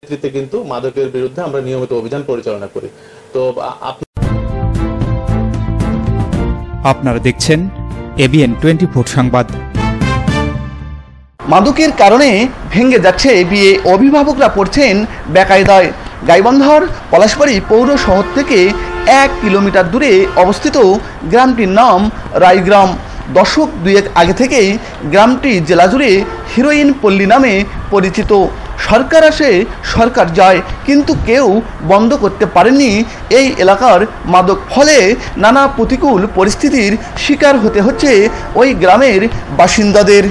নেতৃত্বে কিন্তু মাদকের বিরুদ্ধে আমরা নিয়মিত অভিযান পরিচালনা করি। তো আপনারা দেখছেন এবিএন 24 সংবাদ। মাদকের কারণে ভেঙে যাচ্ছে বিয়ে, অভিভাবকরা পড়ছেন বেকায়দায়। গাইবান্ধার পলাশবাড়ি পৌর শহর থেকে 1 কিলোমিটার দূরে অবস্থিত গ্রামটির নাম রায়গ্রাম। দশক দুয়েক আগে থেকেই গ্রামটি জেলা জুড়ে হিরোইন পল্লী নামে পরিচিত। সরকার আসে সরকার যায়, কিন্তু কেউ বন্ধ করতে পারেনি এই এলাকার মাদক। ফলে নানা প্রতিকূল পরিস্থিতির শিকার হতে হচ্ছে ওই গ্রামের বাসিন্দাদের।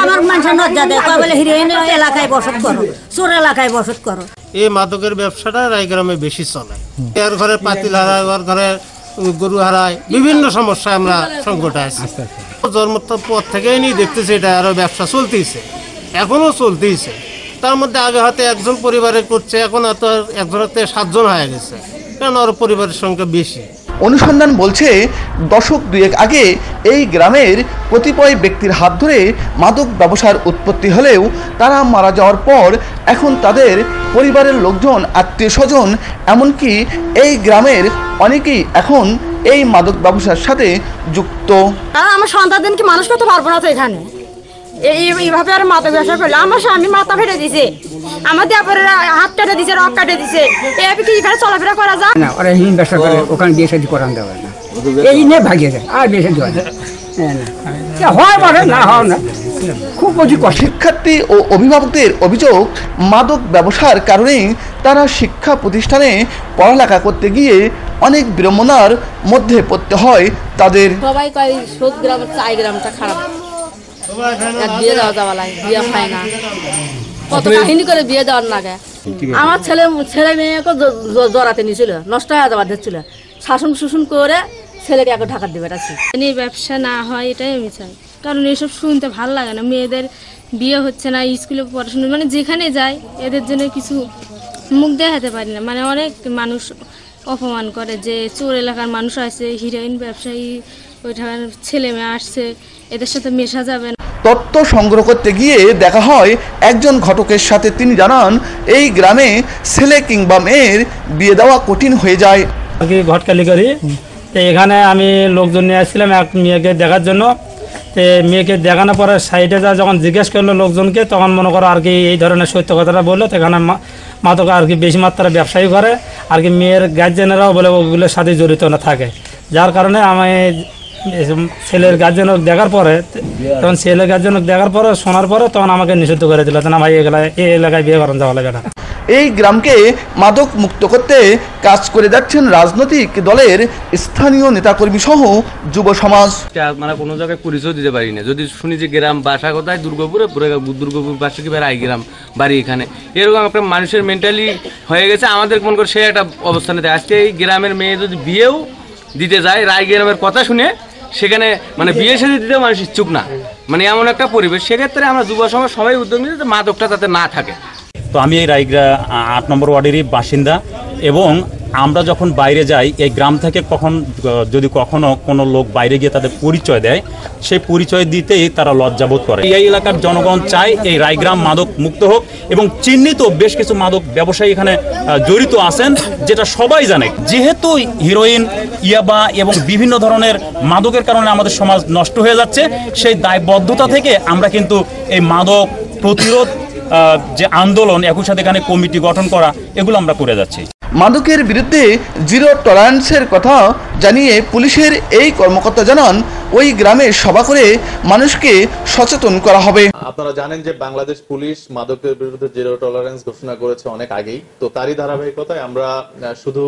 আমার মানুষের নজ্জা দেয়, বলে হিরোইন এলাকায় বসত করো, চোর এলাকায় বসত করো। এই মাদকের ব্যবসাটা রায়গ্রামে বেশি চলে। এর ঘরে পাতিল হারায়, ওর ঘরে গরু হারায়, বিভিন্ন সমস্যায় আমরা সংকটে আছি। জন্মের পর থেকেই নিয়ে দেখতেছি এটা আরো ব্যবসা চলতেইছে, এখনো চলতেইছে। তার মধ্যে আগে হয়তো একজন পরিবারে করছে, এখন হয়তো একজনের থেকে 7 জন হয়ে গেছে, কারণ ওর পরিবারের সংখ্যা বেশি। অনুসন্ধান বলছে দশক দুয়েক আগে এই গ্রামের কতিপয় ব্যক্তির হাত ধরে মাদক ব্যবসার উৎপত্তি হলেও তারা মারা যাওয়ার পর এখন তাদের পরিবারের লোকজন, আত্মীয় স্বজন, এমনকি এই গ্রামের অনেকেই এখন এই মাদক ব্যবসার সাথে যুক্ত। আমার সন্তানকে মানুষ করতে পারবো না তো এখানে, এইভাবে আর মাদক ব্যবসা করলে আমার স্বামী মাথা ফেটে দিছে, আমার দেবরের হাত কেটে দিছে, রক কেটে দিছে। এভাবে কি এখানে চলাফেরা করা যায় না? ওরা হিন ব্যবসা করে, ওখানে বিয়ে শাদী করান দেওয়া না, এই নিয়ে ভাগিয়ে যায় আর বিয়ে শাদী হয় না। খুব শিক্ষার্থী ও অভিভাবকদের অভিযোগ, মাদক ব্যবসার কারণেই তারা শিক্ষা প্রতিষ্ঠানে পড়ালেখা করতে গিয়ে অনেক বিড়ম্বনার মধ্যে পড়তে হয় তাদের। সবাই কয় 7 গ্রামের 4 গ্রামটা খারাপ, বিয়ে দেওয়া যাওয়া লাগে, বিয়ে হয় না, কত কাহিনী করে বিয়ে দেওয়ার লাগে। আমার ছেলে মেয়েকে জড়াতে নিয়েছিল, নষ্ট হয়ে যাওয়ার ধরছিল, শাসন শোষণ করে ছেলেকে এখন ঢাকা দেবে। ব্যবসা না হয় এটাই আমি চাই, কারণ এসব শুনতে ভালো লাগে না। মেয়েদের বিয়ে হচ্ছে না, স্কুলে পড়াশোনা, মানে যেখানে যায় এদের জন্য কিছু মুখ দেখাতে পারি না। মানে অনেক মানুষ অপমান করে যে চোর এলাকার মানুষ আছে, হিরোইন ব্যবসায়ী, ওইটার ছেলে মেয়ে আসছে, এদের সাথে মেশা যাবে না। তথ্য সংগ্রহ করতে গিয়ে দেখা হয় একজন ঘটকের সাথে। তিনি জানান এই গ্রামে ছেলে কিংবা মেয়ের বিয়ে দেওয়া কঠিন হয়ে যায়। ঘটকালি করি, তো এখানে আমি লোকজন নিয়ে আসছিলাম এক মেয়েকে দেখার জন্য। তো মেয়েকে দেখানোর পরে সাইডে যা যখন জিজ্ঞেস করলো লোকজনকে, তখন মনে করো আর কি এই ধরনের সত্য কথাটা বললো। তো এখানে মাদক আর কি বেশি মাত্রায় ব্যবসায়ী করে, আর কি মেয়ের গার্জেনেরাও বলে ওগুলোর সাথে জড়িত না থাকে। যার কারণে আমি ছেলের গার্জেনক দেখার পরে, তখন ছেলের গার্জেনক দেখার পরে শোনার পরে তখন আমাকে নিষিদ্ধ করে দিল, না ভাই এই এলাকায় বিয়ে করেন যাওয়া লাগে না। এই গ্রামকে মাদক মুক্ত করতে কাজ করে যাচ্ছেন রাজনৈতিক দলের স্থানীয় নেতাকর্মী সহ যুব সমাজ। মানে কোনো জায়গায় পরিচয় দিতে পারি না, যদি শুনি যে গ্রাম বাসা কোথায় দুর্গাপুরে, দুর্গাপুর বাসা কি আই গ্রাম বাড়ি এখানে, এরকম একটা মানুষের মেন্টালি হয়ে গেছে। আমাদের মনে করে সে একটা অবস্থানে আজকে এই গ্রামের মেয়ে যদি বিয়েও দিতে যায়, রায় গ্রামের কথা শুনে সেখানে মানে বিয়ে সাথে দিতে মানুষ ইচ্ছুক না, মানে এমন একটা পরিবেশ। সেক্ষেত্রে আমরা যুব সমাজ সবাই উদ্যোগ নিতে মাদকটা যাতে না থাকে। তো আমি এই রায়গ্রাম 8 নম্বর ওয়ার্ডেরই বাসিন্দা, এবং আমরা যখন বাইরে যাই এই গ্রাম থেকে যদি কখনো কোনো লোক বাইরে গিয়ে তাদের পরিচয় দেয়, সেই পরিচয় দিতেই তারা লজ্জাবোধ করে। এই এলাকার জনগণ চায় এই রায়গ্রাম মাদক মুক্ত হোক, এবং চিহ্নিত বেশ কিছু মাদক ব্যবসায়ী এখানে জড়িত আছেন, যেটা সবাই জানে। যেহেতু হিরোইন, ইয়াবা এবং বিভিন্ন ধরনের মাদকের কারণে আমাদের সমাজ নষ্ট হয়ে যাচ্ছে, সেই দায়বদ্ধতা থেকে আমরা কিন্তু এই মাদক প্রতিরোধ যে আন্দোলন, একই সাথে এখানে কমিটি গঠন করা, এগুলো আমরা করে যাচ্ছি। মাদকের বিরুদ্ধে জিরো টলারেন্সের কথা জানিয়ে পুলিশের এই কর্মকর্তা জানান ওই গ্রামে সভা করে মানুষকে সচেতন করা হবে। আপনারা জানেন যে বাংলাদেশ পুলিশ মাদকের বিরুদ্ধে জিরো টলারেন্স ঘোষণা করেছে অনেক আগেই। তো তারই ধারাবাহিকতায় আমরা শুধু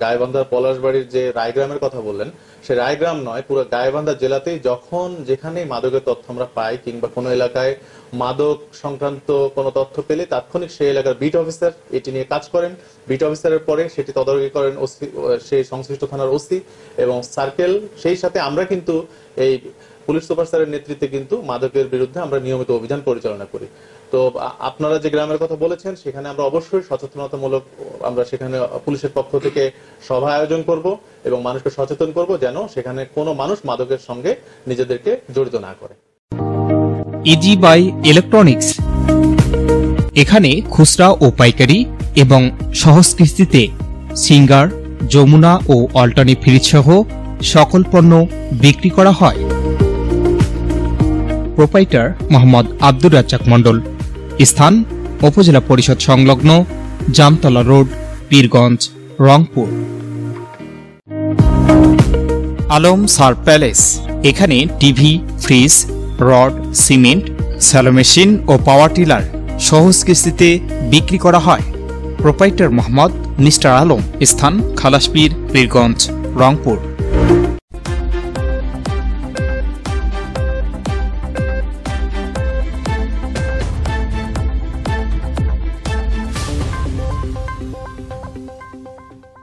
গাইবান্ধার পলাশবাড়ির যে রায়গ্রামের কথা বললেন, সে রায়গ্রাম নয়, পুরো গাইবান্ধা জেলাতেই যখন যেখানেই মাদকের তথ্য আমরা পাই, কিংবা কোনো এলাকায় মাদক সংক্রান্ত কোনো তথ্য পেলে তাৎক্ষণিক সেই এলাকার বিট অফিসার এটি নিয়ে কাজ করেন। বিট অফিসারের পরে সেটি তদারকি করেন সেই সংশ্লিষ্ট থানার ওসি এবং সার্কেল। সেই সাথে আমরা কিন্তু এই পুলিশ সুপার স্যারের নেতৃত্বে কিন্তু মাদকের বিরুদ্ধে আমরা নিয়মিত অভিযান পরিচালনা করি। তো আপনারা যে গ্রামের কথা বলেছেন, সেখানে আমরা অবশ্যই সচেতনতামূলক আমরা সেখানে পুলিশের পক্ষ থেকে সভা আয়োজন করব এবং মানুষকে সচেতন করব যেন সেখানে কোনো মানুষ মাদকের সঙ্গে নিজেদেরকে জড়িত না করে। ইজি বাই ইলেকট্রনিক্স, এখানে খুচরা ও পাইকারি এবং সহজ কিস্তিতে সিঙ্গার, যমুনা ও অল্টারনেট ফ্রিজ সহ সকল পণ্য বিক্রি করা হয়। প্রোপাইটার মোহাম্মদ আব্দুর রাজ্জাক মণ্ডল। স্থান উপজেলা পরিষদ সংলগ্ন জামতলা রোড, পীরগঞ্জ, রংপুর। আলম সার প্যালেস। এখানে TV, fridge, rod, cement, shallow machine ও পাওয়ার টিলার সহজ কিস্তিতে বিক্রি করা হয়। Proprietor Mohammad mister Alam. স্থান খালাসপীর, পীরগঞ্জ, রংপুর।